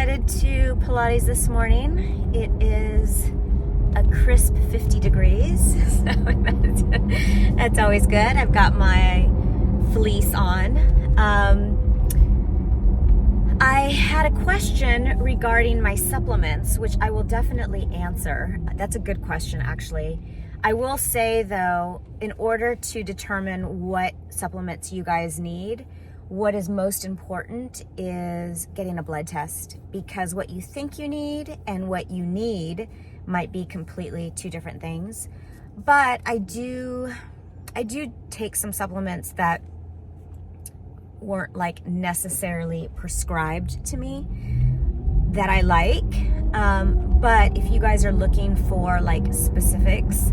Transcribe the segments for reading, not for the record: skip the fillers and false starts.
headed to Pilates this morning. It is a crisp 50 degrees, so that's always good. I've got my fleece on. I had a question regarding my supplements, which I will definitely answer. That's a good question, actually. I will say, though, in order to determine what supplements you guys need, what is most important is getting a blood test, because what you think you need and what you need might be completely two different things. But I do take some supplements that weren't like necessarily prescribed to me that I like. But if you guys are looking for like specifics,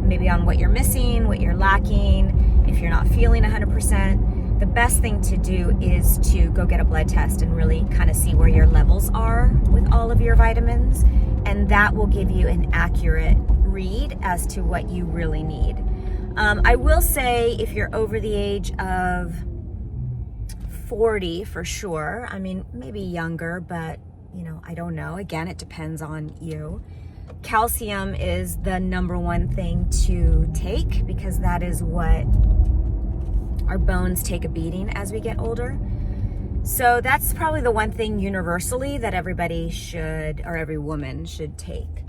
maybe on what you're missing, what you're lacking, if you're not feeling 100%, the best thing to do is to go get a blood test and really kind of see where your levels are with all of your vitamins. And that will give you an accurate read as to what you really need. I will say if you're over the age of 40 for sure, I mean, maybe younger, but you know, I don't know. Again, it depends on you. Calcium is the number one thing to take because that is what our bones take a beating as we get older. So that's probably the one thing universally that everybody should, or every woman should take.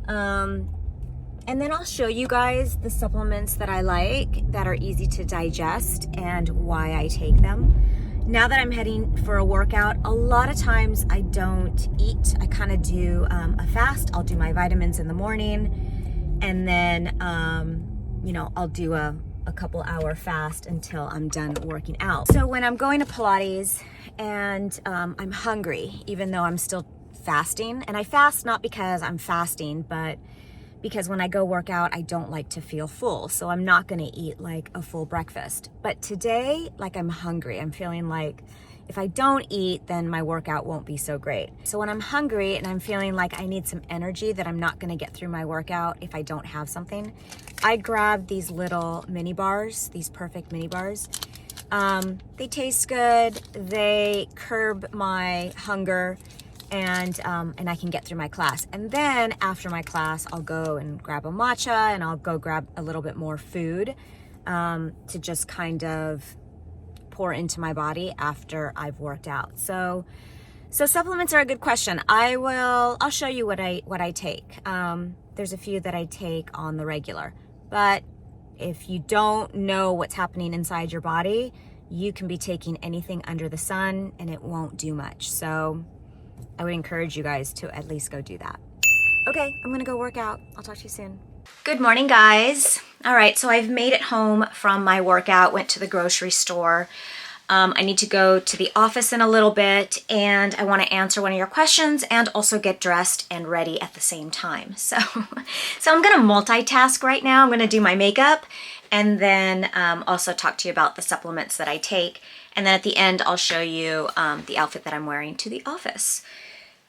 And then I'll show you guys the supplements that I like that are easy to digest and why I take them. Now that I'm heading for a workout, a lot of times I don't eat. I kind of do a fast. I'll do my vitamins in the morning, and then, I'll do a couple hour fast until I'm done working out. So when I'm going to Pilates and I'm hungry, even though I'm still fasting, and I fast not because I'm fasting, but because when I go work out, I don't like to feel full. So I'm not gonna eat like a full breakfast. But today, like I'm hungry. I'm feeling like if I don't eat, then my workout won't be so great. So when I'm hungry and I'm feeling like I need some energy that I'm not gonna get through my workout if I don't have something, I grab these little mini bars, these perfect mini bars. They taste good, they curb my hunger, and I can get through my class. And then after my class, I'll go and grab a matcha, and I'll go grab a little bit more food to just kind of pour into my body after I've worked out. So supplements are a good question. I'll show you what I take. There's a few that I take on the regular, but if you don't know what's happening inside your body, you can be taking anything under the sun and it won't do much. So I would encourage you guys to at least go do that. Okay, I'm gonna go work out. I'll talk to you soon. Good morning, guys. All right, so I've made it home from my workout, went to the grocery store. I need to go to the office in a little bit, and I wanna answer one of your questions and also get dressed and ready at the same time. So I'm gonna multitask right now. I'm gonna do my makeup and then also talk to you about the supplements that I take. And then at the end, I'll show you the outfit that I'm wearing to the office.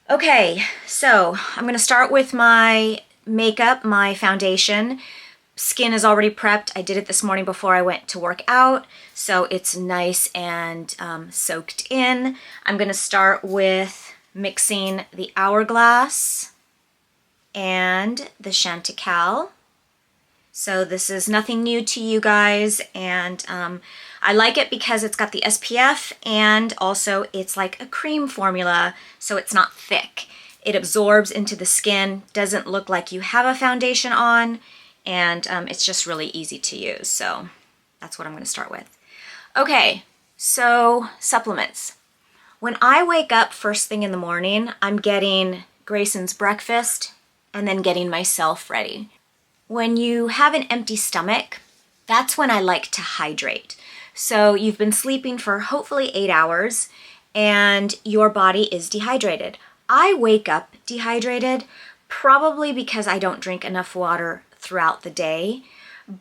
Okay, so I'm gonna start with my makeup, my foundation. Skin is already prepped. I did it this morning before I went to work out, so it's nice and soaked in. I'm gonna start with mixing the Hourglass and the Chantecaille. So this is nothing new to you guys, and I like it because it's got the SPF and also it's like a cream formula, so it's not thick. It absorbs into the skin, doesn't look like you have a foundation on, and it's just really easy to use. So that's what I'm gonna start with. Okay, so supplements. When I wake up first thing in the morning, I'm getting Grayson's breakfast and then getting myself ready. When you have an empty stomach, that's when I like to hydrate. So you've been sleeping for hopefully 8 hours and your body is dehydrated. I wake up dehydrated probably because I don't drink enough water throughout the day,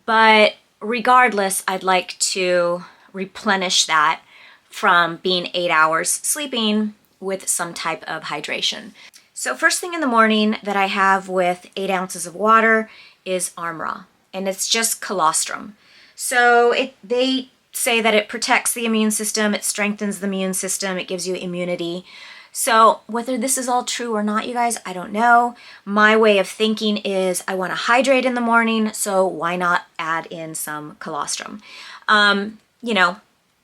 but regardless, I'd like to replenish that from being 8 hours sleeping with some type of hydration. So first thing in the morning that I have with 8 ounces of water is Armra, and it's just colostrum. So they say that it protects the immune system, it strengthens the immune system, it gives you immunity. So whether this is all true or not, you guys, I don't know. My way of thinking is I want to hydrate in the morning, so why not add in some colostrum? You know,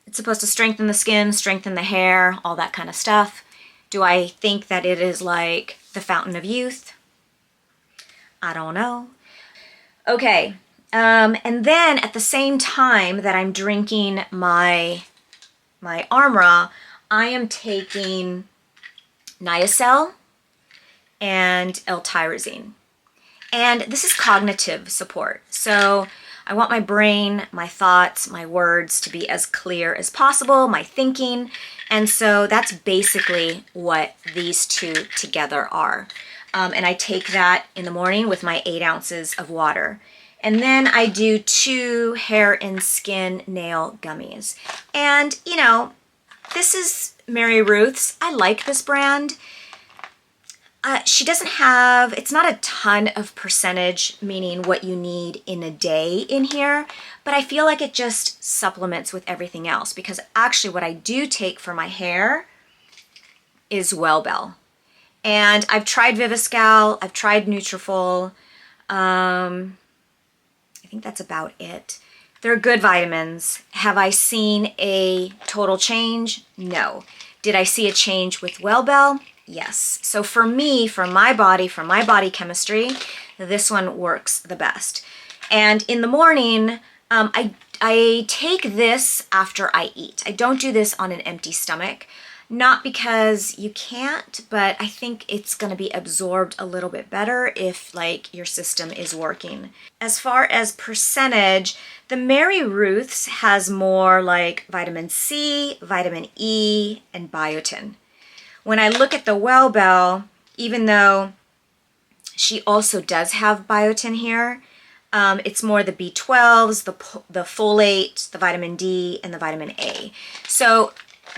it's supposed to strengthen the skin, strengthen the hair, all that kind of stuff. Do I think that it is like the fountain of youth? I don't know. Okay, and then at the same time that I'm drinking my Armra, I am taking Niacel and L-tyrosine. And this is cognitive support. So I want my brain, my thoughts, my words to be as clear as possible, my thinking. And so that's basically what these two together are. And I take that in the morning with my 8 ounces of water. And then I do 2 hair and skin nail gummies. And, you know, this is Mary Ruth's. I like this brand. She doesn't have, it's not a ton of percentage, meaning what you need in a day in here, but I feel like it just supplements with everything else, because actually what I do take for my hair is Wellbell. And I've tried Viviscal, I've tried Nutrafol, I think that's about it. They're good vitamins. Have I seen a total change? No. Did I see a change with Wellbell? Yes. So for me, for my body chemistry, this one works the best. And in the morning, I take this after I eat. I don't do this on an empty stomach. Not because you can't, but I think it's going to be absorbed a little bit better if like your system is working. As far as percentage, the Mary Ruth's has more like vitamin C, vitamin E, and biotin. When I look at the Wellbell, even though she also does have biotin here, it's more the B12s, the folate, the vitamin D, and the vitamin A. So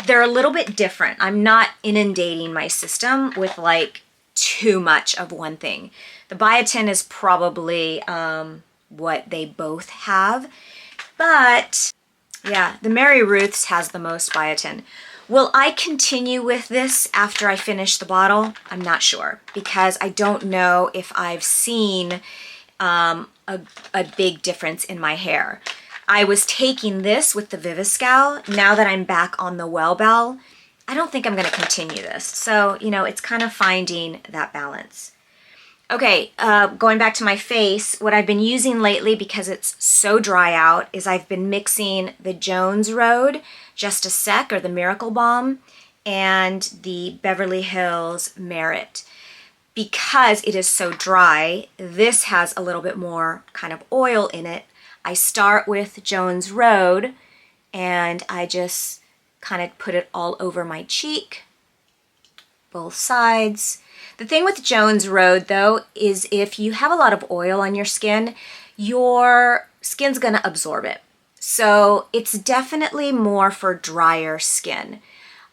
they're a little bit different. I'm not inundating my system with like too much of one thing. The biotin is probably what they both have. But yeah, the Mary Ruth's has the most biotin. Will I continue with this after I finish the bottle? I'm not sure, because I don't know if I've seen a big difference in my hair. I was taking this with the Viviscal. Now that I'm back on the Wellbell, I don't think I'm going to continue this. So, you know, it's kind of finding that balance. Okay, going back to my face, what I've been using lately, because it's so dry out, is I've been mixing the Jones Road Just a Sec, or the Miracle Balm, and the Beverly Hills Merit. Because it is so dry, this has a little bit more kind of oil in it. I start with Jones Road, and I just kind of put it all over my cheek, both sides. The thing with Jones Road, though, is if you have a lot of oil on your skin's going to absorb it. So it's definitely more for drier skin.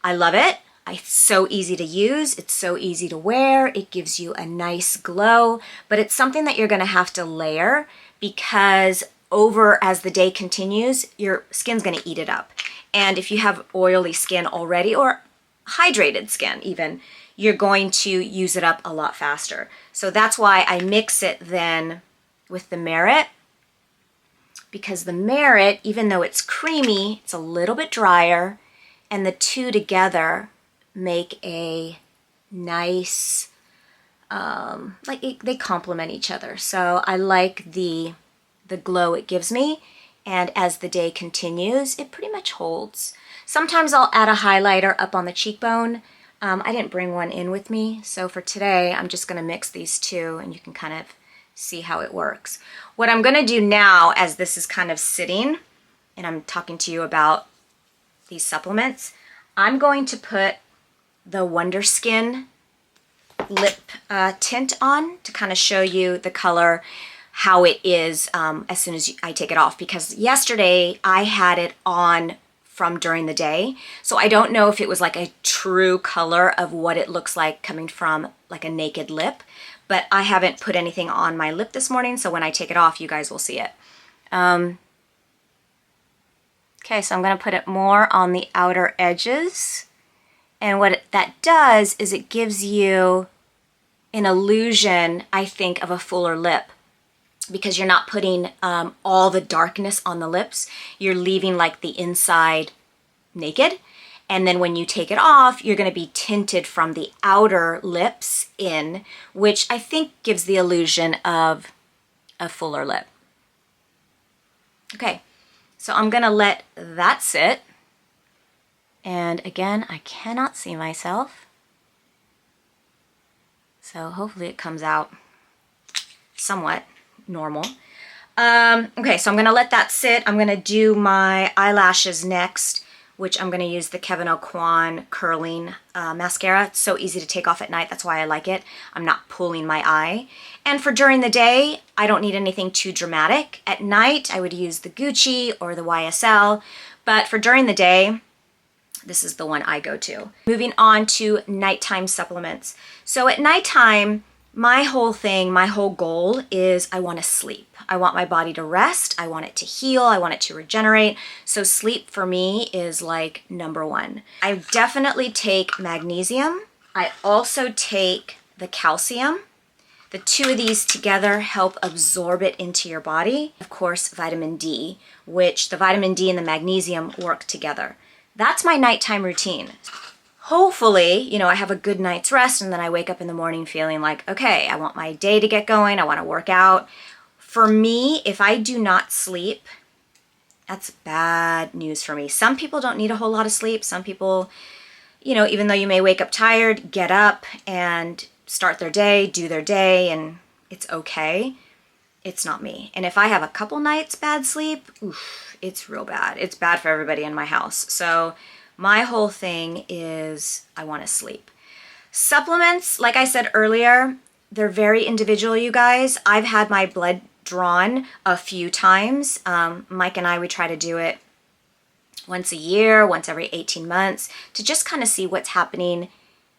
I love it. It's so easy to use. It's so easy to wear. It gives you a nice glow, but it's something that you're going to have to layer, because as the day continues, your skin's going to eat it up. And if you have oily skin already, or hydrated skin even, you're going to use it up a lot faster. So that's why I mix it then with the Merit, because the Merit, even though it's creamy, it's a little bit drier, and the two together make a nice, they complement each other. So I like the glow it gives me, and as the day continues, it pretty much holds. Sometimes I'll add a highlighter up on the cheekbone. I didn't bring one in with me, so for today I'm just going to mix these two, and you can kind of see how it works. What I'm going to do now, as this is kind of sitting and I'm talking to you about these supplements, I'm going to put the Wonder Skin lip tint on to kind of show you the color, how it is as soon as I take it off, because yesterday I had it on from during the day, so I don't know if it was like a true color of what it looks like coming from like a naked lip, but I haven't put anything on my lip this morning, so when I take it off, you guys will see it. Okay, so I'm going to put it more on the outer edges, And what that does is it gives you an illusion, I think, of a fuller lip, because you're not putting all the darkness on the lips. You're leaving like the inside naked. And then when you take it off, you're going to be tinted from the outer lips in, which I think gives the illusion of a fuller lip. Okay, so I'm going to let that sit. And again, I cannot see myself. So hopefully it comes out somewhat normal. Okay, so I'm gonna let that sit. I'm gonna do my eyelashes next, which I'm gonna use the Kevyn Aucoin curling mascara. It's so easy to take off at night. That's why I like it. I'm not pulling my eye. And for during the day, I don't need anything too dramatic. At night, I would use the Gucci or the YSL. But for during the day, this is the one I go to. Moving on to nighttime supplements. So at nighttime, my whole thing, my whole goal is I want to sleep. I want my body to rest. I want it to heal. I want it to regenerate. So sleep for me is like number one. I definitely take magnesium. I also take the calcium. The two of these together help absorb it into your body. Of course, vitamin D, which the vitamin D and the magnesium work together. That's my nighttime routine. Hopefully, you know, I have a good night's rest and then I wake up in the morning feeling like, okay, I want my day to get going. I want to work out. For me, if I do not sleep, that's bad news for me. Some people don't need a whole lot of sleep. Some people, you know, even though you may wake up tired, get up and start their day, do their day, and it's okay. It's not me. And if I have a couple nights bad sleep, oof, it's real bad. It's bad for everybody in my house. So my whole thing is I want to sleep. Supplements, like I said earlier, they're very individual, you guys. I've had my blood drawn a few times. Mike and I, we try to do it once a year, once every 18 months, to just kind of see what's happening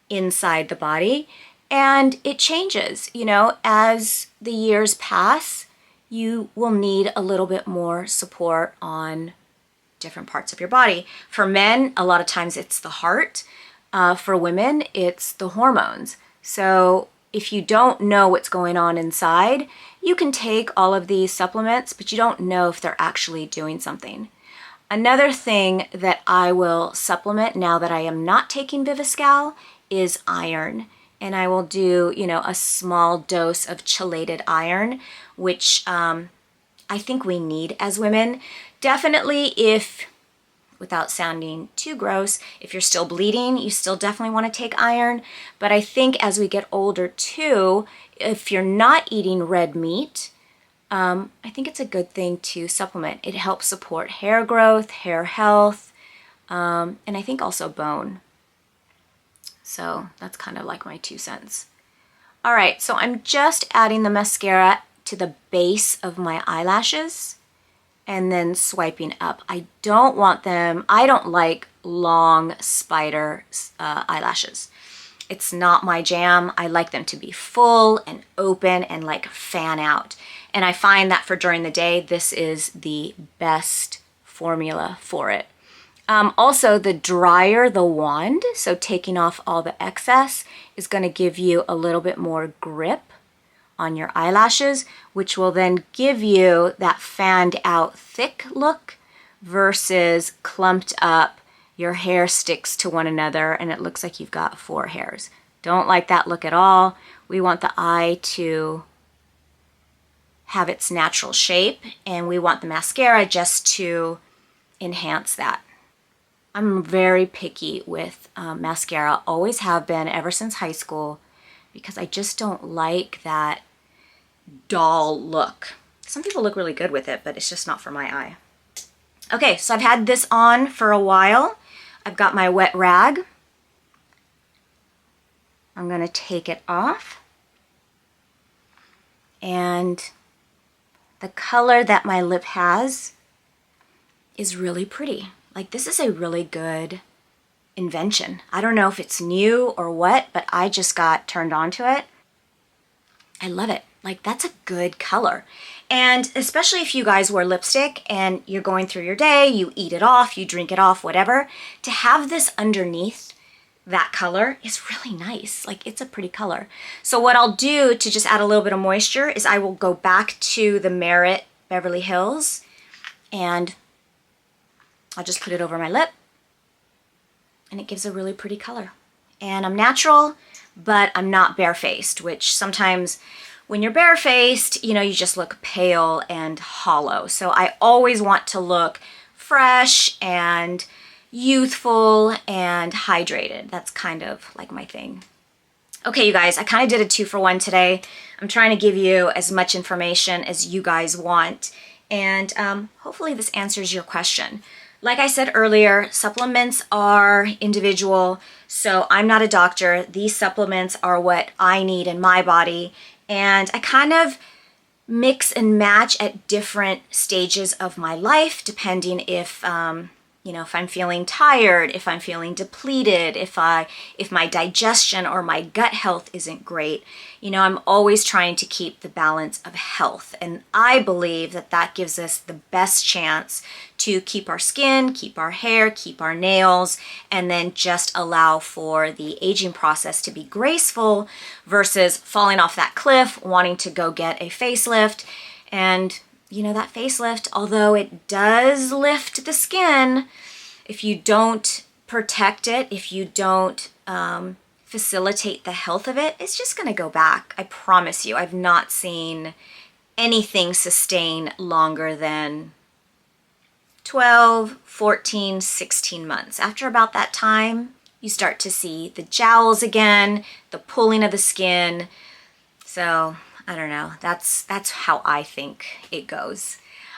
inside the body. And it changes, you know, as the years pass, you will need a little bit more support on different parts of your body. For men, a lot of times it's the heart. For women, it's the hormones. So if you don't know what's going on inside, you can take all of these supplements, but you don't know if they're actually doing something. Another thing that I will supplement now that I am not taking Viviscal is iron. And I will do, you know, a small dose of chelated iron, which I think we need as women. Definitely if, without sounding too gross, if you're still bleeding, you still definitely want to take iron. But I think as we get older too, if you're not eating red meat, I think it's a good thing to supplement. It helps support hair growth, hair health, and I think also bone. So that's kind of like my 2 cents. All right, so I'm just adding the mascara to the base of my eyelashes and then swiping up. I don't want them, I don't like long spider eyelashes. It's not my jam. I like them to be full and open and like fan out. And I find that for during the day, this is the best formula for it. Also, the drier the wand, so taking off all the excess, is going to give you a little bit more grip on your eyelashes, which will then give you that fanned out thick look versus clumped up, your hair sticks to one another and it looks like you've got 4 hairs. Don't like that look at all. We want the eye to have its natural shape, and we want the mascara just to enhance that. I'm very picky with mascara, always have been ever since high school, because I just don't like that doll look. Some people look really good with it, but it's just not for my eye. Okay, so I've had this on for a while. I've got my wet rag. I'm going to take it off. And the color that my lip has is really pretty. Like, this is a really good invention. I don't know if it's new or what, but I just got turned on to it. I love it. Like, that's a good color. And especially if you guys wear lipstick and you're going through your day, you eat it off, you drink it off, whatever, to have this underneath that color is really nice. Like, it's a pretty color. So what I'll do to just add a little bit of moisture is I will go back to the Merit Beverly Hills and I'll just put it over my lip and it gives a really pretty color. And I'm natural, but I'm not barefaced, which sometimes when you're barefaced, you know, you just look pale and hollow. So I always want to look fresh and youthful and hydrated. That's kind of like my thing. Okay, you guys, I kind of did a 2-for-1 today. I'm trying to give you as much information as you guys want, and hopefully this answers your question. Like I said earlier, supplements are individual, so I'm not a doctor. These supplements are what I need in my body, and I kind of mix and match at different stages of my life, depending if you know, if I'm feeling tired, if I'm feeling depleted, if my digestion or my gut health isn't great. You know, I'm always trying to keep the balance of health. And I believe that that gives us the best chance to keep our skin, keep our hair, keep our nails, and then just allow for the aging process to be graceful versus falling off that cliff, wanting to go get a facelift. And you know, that facelift, although it does lift the skin, if you don't protect it, if you don't facilitate the health of it, it's just gonna go back. I promise you, I've not seen anything sustain longer than 12, 14, 16 months. After about that time, you start to see the jowls again, the pulling of the skin. So I don't know, that's how I think it goes.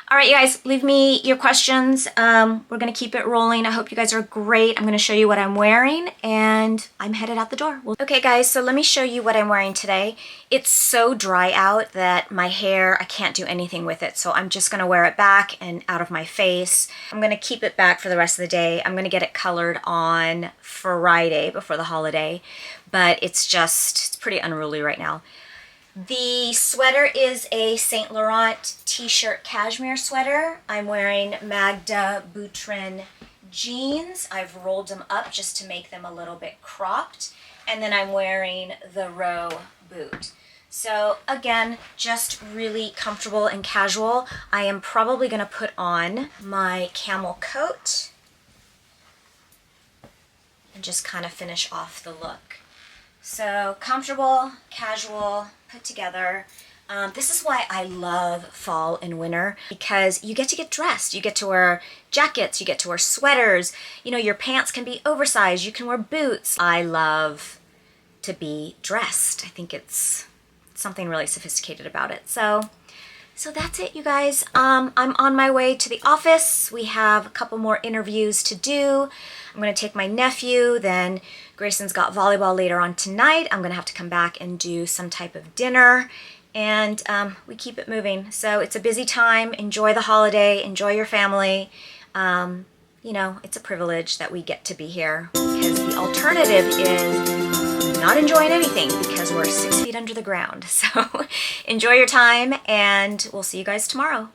All right, you guys, leave me your questions. We're gonna keep it rolling. I hope you guys are great. I'm gonna show you what I'm wearing and I'm headed out the door. Okay guys, so let me show you what I'm wearing today. It's so dry out that my hair, I can't do anything with it. So I'm just gonna wear it back and out of my face. I'm gonna keep it back for the rest of the day. I'm gonna get it colored on Friday before the holiday, but it's pretty unruly right now. The sweater is a Saint Laurent t-shirt cashmere sweater. I'm wearing Magda Butryn jeans. I've rolled them up just to make them a little bit cropped. And then I'm wearing the Row boot. So again, just really comfortable and casual. I am probably gonna put on my camel coat and just kind of finish off the look. So comfortable, casual, put together. This is why I love fall and winter, because you get to get dressed. You get to wear jackets, you get to wear sweaters. You know, your pants can be oversized, you can wear boots. I love to be dressed. I think it's something really sophisticated about it. So that's it, you guys. I'm on my way to the office. We have a couple more interviews to do. I'm gonna take my nephew, then Grayson's got volleyball later on tonight. I'm gonna have to come back and do some type of dinner, and we keep it moving. So it's a busy time. Enjoy the holiday, enjoy your family. You know, it's a privilege that we get to be here, because the alternative is not enjoying anything because we're 6 feet under the ground. So enjoy your time, and we'll see you guys tomorrow.